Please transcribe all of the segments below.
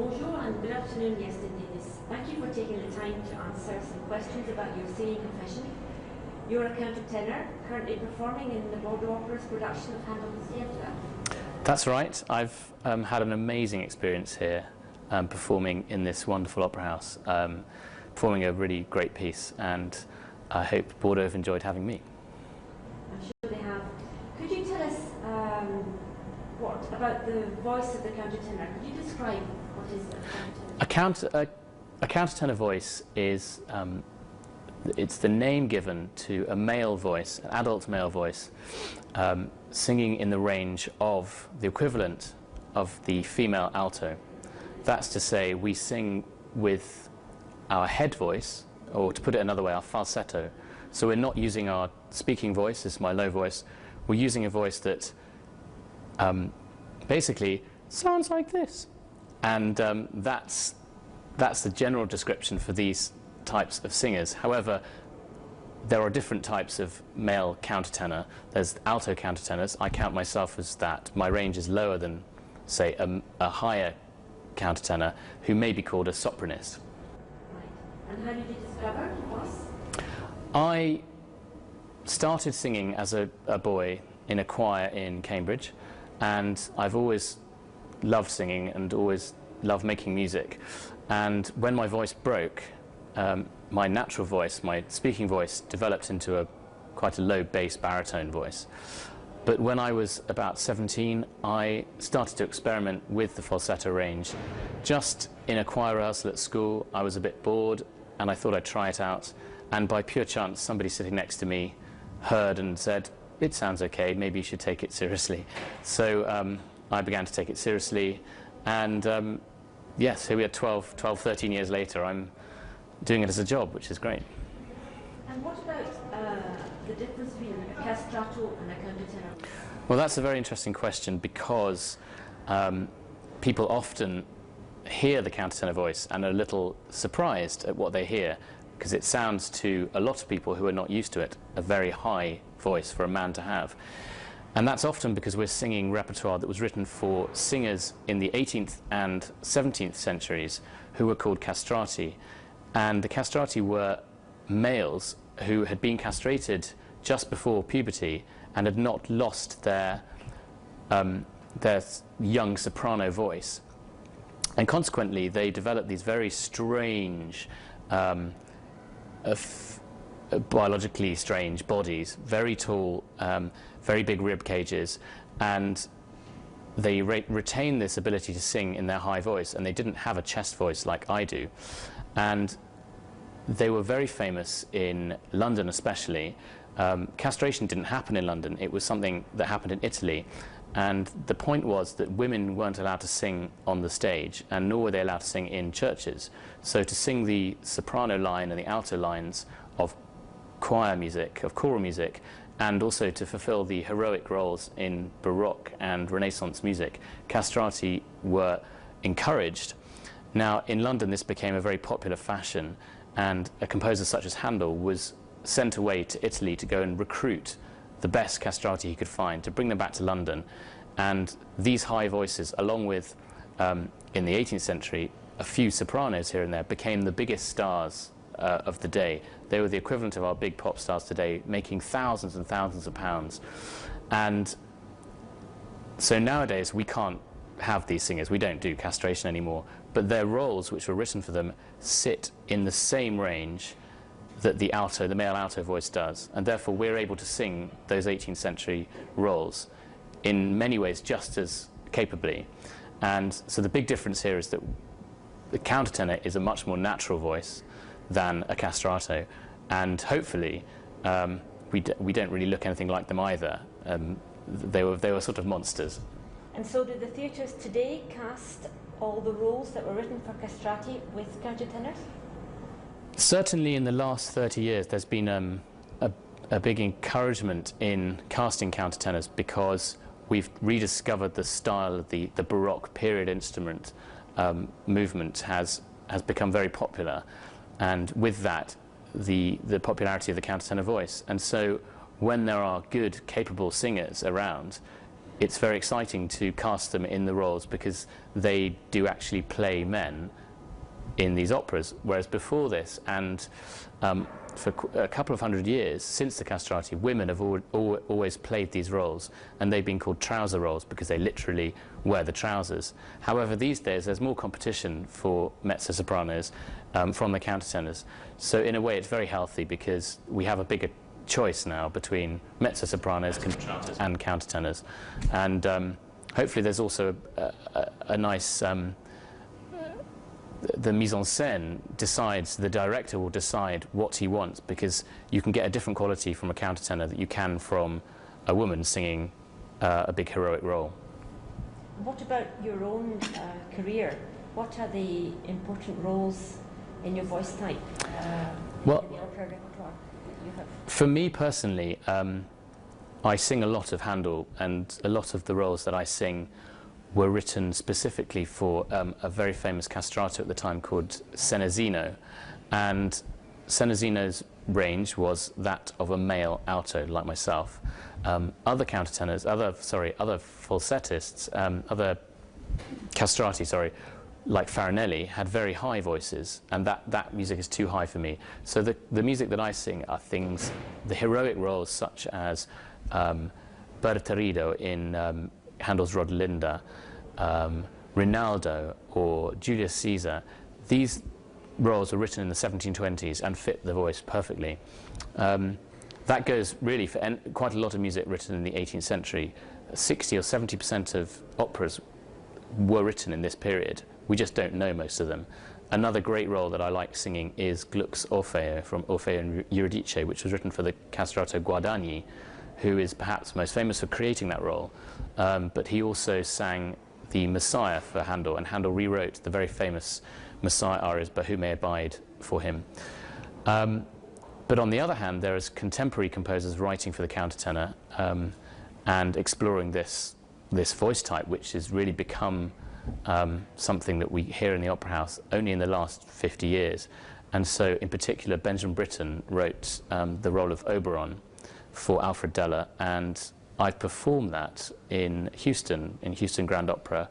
Bonjour and good afternoon, Iestyn Davies. Thank you for taking the time to answer some questions about your singing profession. You're a countertenor, currently performing in the Bordeaux Opera's production of Handel's Repertoire. That's right. I've had an amazing experience here performing in this wonderful opera house, performing a really great piece, and I hope Bordeaux have enjoyed having me. I'm sure they have. Could you tell us what about the voice of the countertenor? Could you describe what is a countertenor? A countertenor voice is it's the name given to a male voice, an adult male voice, singing in the range of the equivalent of the female alto. That's to say, we sing with our head voice, or to put it another way, our falsetto. So we're not using our speaking voice, this is my low voice, we're using a voice that basically sounds like this. And that's the general description for these types of singers. However, there are different types of male countertenor. There's alto countertenors. I count myself as that. My range is lower than, say, a higher countertenor, who may be called a sopranist. Right. And how did you discover your voice? I started singing as a boy in a choir in Cambridge, and I've always loved singing and always loved making music. And when my voice broke, my natural voice, my speaking voice, developed into quite a low bass baritone voice. But when I was about 17, I started to experiment with the falsetto range. Just in a choir rehearsal at school, I was a bit bored, and I thought I'd try it out. And by pure chance, somebody sitting next to me heard and said, "It sounds okay, maybe you should take it seriously." So I began to take it seriously, and yes, here we are 13 years later. I'm doing it as a job, which is great. And what about the difference between a castrato and a countertenor? Well, that's a very interesting question, because people often hear the countertenor voice and are a little surprised at what they hear, because it sounds to a lot of people who are not used to it a very high voice for a man to have. And that's often because we're singing repertoire that was written for singers in the 18th and 17th centuries who were called castrati. And the castrati were males who had been castrated just before puberty and had not lost their young soprano voice. And consequently, they developed these very strange, biologically strange bodies, very tall, very big rib cages, and they retain this ability to sing in their high voice, and they didn't have a chest voice like I do. And they were very famous in London especially. Castration didn't happen in London, it was something that happened in Italy. And the point was that women weren't allowed to sing on the stage, and nor were they allowed to sing in churches. So to sing the soprano line and the alto lines of choir music, of choral music, and also to fulfill the heroic roles in Baroque and Renaissance music, castrati were encouraged. Now, in London, this became a very popular fashion, and a composer such as Handel was sent away to Italy to go and recruit the best castrati he could find, to bring them back to London. And these high voices, along with, in the 18th century, a few sopranos here and there, became the biggest stars of the day. They were the equivalent of our big pop stars today, making thousands and thousands of pounds. And so nowadays, we can't have these singers. We don't do castration anymore. But their roles, which were written for them, sit in the same range that the male alto voice does. And therefore, we're able to sing those 18th century roles in many ways just as capably. And so the big difference here is that the countertenor is a much more natural voice than a castrato. And hopefully, we don't really look anything like them either. They were sort of monsters. And so do the theatres today cast all the roles that were written for castrati with countertenors? Certainly in the last 30 years, there's been a big encouragement in casting countertenors, because we've rediscovered the style of the Baroque period instrument movement has become very popular. And with that, the popularity of the countertenor voice. And so when there are good, capable singers around, it's very exciting to cast them in the roles because they do actually play men in these operas, whereas before this, and for a couple of hundred years since the Castrati, women have always played these roles, and they've been called trouser roles because they literally wear the trousers. However, these days there's more competition for mezzo-sopranos from the countertenors, so in a way it's very healthy because we have a bigger choice now between mezzo-sopranos and countertenors, and hopefully there's also a nice the mise en scène decides, the director will decide what he wants, because you can get a different quality from a countertenor that you can from a woman singing a big heroic role. What about your own career? What are the important roles in your voice type in the opera repertoire that you have? For me personally, I sing a lot of Handel, and a lot of the roles that I sing were written specifically for a very famous castrato at the time called Senesino, and Senesino's range was that of a male alto like myself. Other countertenors, other falsettists, other castrati, like Farinelli, had very high voices, and that music is too high for me. So the music that I sing are things, the heroic roles such as Berterido in Handel's Rodelinda, Rinaldo or Julius Caesar. These roles were written in the 1720s and fit the voice perfectly. That goes really for quite a lot of music written in the 18th century. 60 or 70% of operas were written in this period. We just don't know most of them. Another great role that I like singing is Gluck's Orfeo from Orfeo and Eurydice, which was written for the castrato Guadagni, who is perhaps most famous for creating that role. But he also sang the Messiah for Handel, and Handel rewrote the very famous Messiah arias, But Who May Abide, for him. But on the other hand, there is contemporary composers writing for the countertenor and exploring this voice type, which has really become something that we hear in the opera house only in the last 50 years. And so, in particular, Benjamin Britten wrote the role of Oberon for Alfred Deller, and I performed that in Houston Grand Opera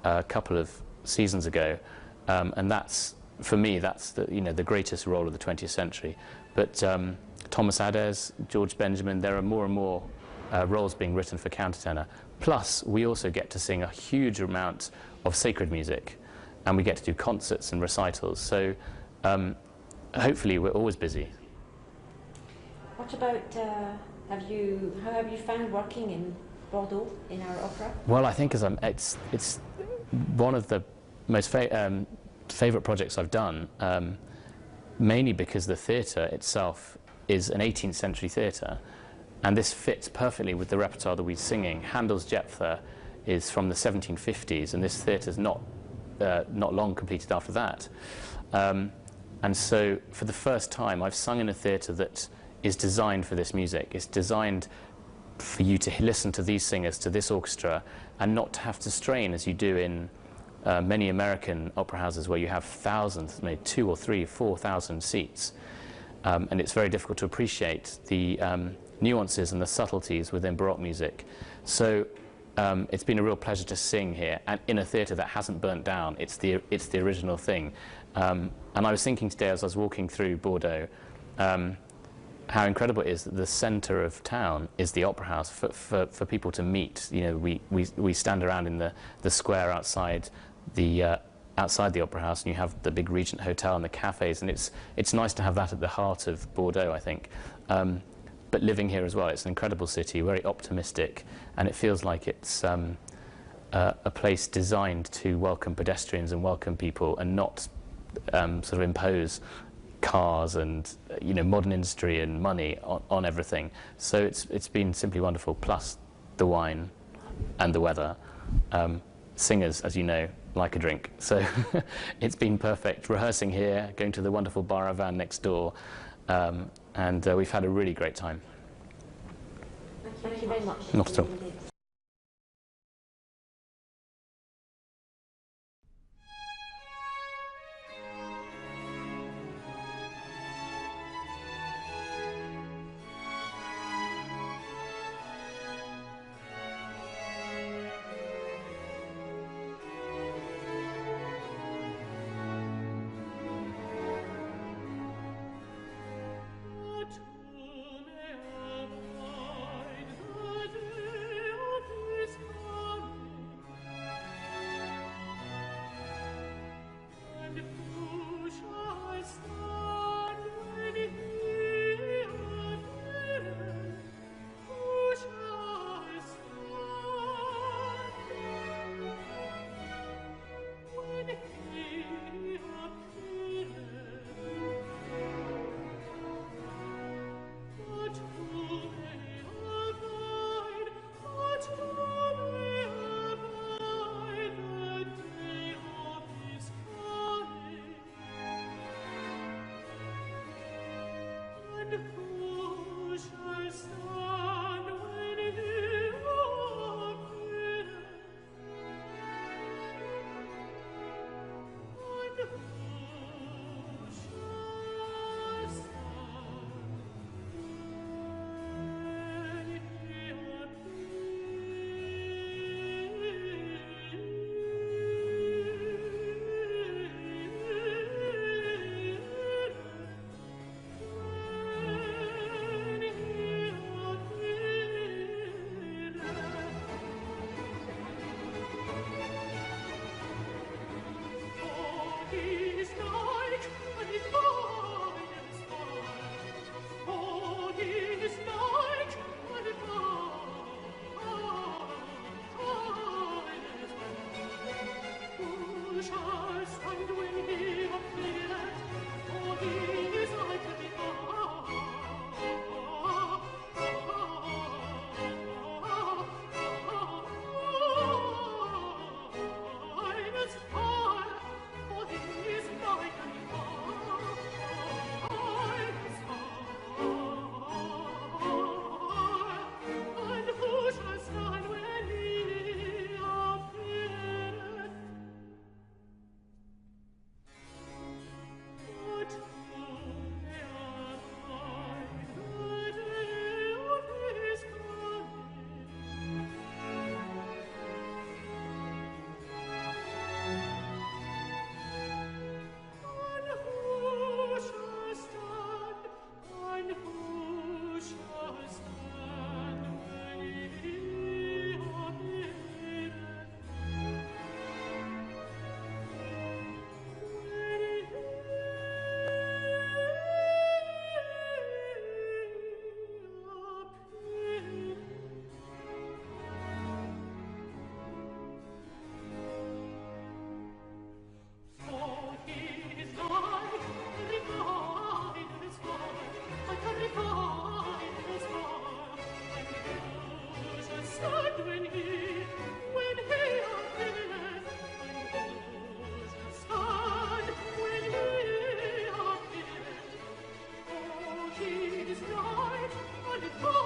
a couple of seasons ago, and that's, for me, that's the greatest role of the 20th century. But Thomas Adès, George Benjamin, there are more and more roles being written for countertenor. Plus, we also get to sing a huge amount of sacred music, and we get to do concerts and recitals. So hopefully we're always busy. What about, how have you found working in Bordeaux in our opera? Well, I think it's one of the most favourite projects I've done, mainly because the theatre itself is an 18th century theatre, and this fits perfectly with the repertoire that we're singing. Handel's Jephthah is from the 1750s, and this theatre's not long completed after that. And so, for the first time, I've sung in a theatre that is designed for this music. It's designed for you to listen to these singers, to this orchestra, and not to have to strain as you do in many American opera houses where you have thousands, maybe 2,000 or 3,000, 4,000 seats. And it's very difficult to appreciate the nuances and the subtleties within Baroque music. So it's been a real pleasure to sing here, and in a theatre that hasn't burnt down. It's the original thing. And I was thinking today as I was walking through Bordeaux, how incredible it is that the centre of town is the opera house for people to meet. You know, we stand around in the square outside the opera house, and you have the big Regent Hotel and the cafes, and it's nice to have that at the heart of Bordeaux, I think. But living here as well, it's an incredible city, very optimistic, and it feels like it's a place designed to welcome pedestrians and welcome people, and not sort of impose cars and modern industry and money on everything. So it's been simply wonderful. Plus the wine and the weather. Singers, as you know, like a drink. So it's been perfect. Rehearsing here, going to the wonderful bar van next door, and we've had a really great time. Thank you very much. Not at all. Music